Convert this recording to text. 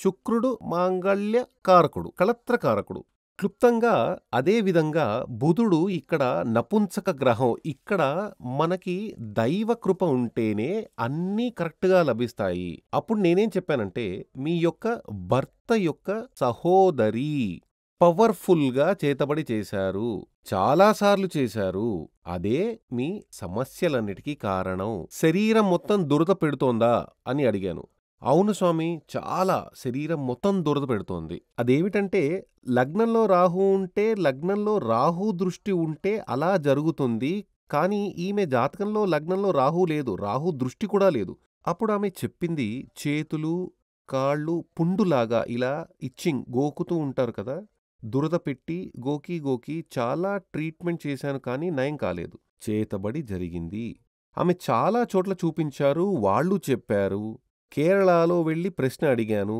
శుక్రుడు మాంగళ్య కారకుడు, కళత్ర కారకుడు. క్లుప్తంగా అదే విధంగా బుధుడు ఇక్కడ నపుంసక గ్రహం. ఇక్కడ మనకి దైవ కృప ఉంటేనే అన్నీ కరెక్ట్‌గా లభిస్తాయి. అప్పుడు నేనేం చెప్పానంటే, మీ యొక్క భర్త యొక్క సహోదరి పవర్‌ఫుల్‌గా చేతబడి చేశారు. చాలా సార్లు చేశారు. అదే మీ సమస్యలన్నిటికీ కారణం. శరీరం మొత్తం దురద పెడుతోందా అని అడిగాను. అవును స్వామి, చాలా శరీరం మొత్తం దురద పెడుతోంది. అదేమిటంటే లగ్నంలో రాహు ఉంటే, లగ్నంలో రాహు దృష్టి ఉంటే అలా జరుగుతుంది. కానీ ఈమె జాతకంలో లగ్నంలో రాహు లేదు. రాహు దృష్టి కూడా లేదు. అప్పుడు ఆమె చెప్పింది, చేతులు, కాళ్ళు పుండులాగా ఇలా ఇచ్చింగ్ గోకుతూ ఉంటారు కదా! దురద పెట్టి గోకి గోకి చాలా ట్రీట్మెంట్ చేశాను కానీ నయం కాలేదు. చేతబడి జరిగింది. ఆమె చాలా చోట్ల చూపించారు. వాళ్ళు చెప్పారు. కేరళలో వెళ్లి ప్రశ్న అడిగాను.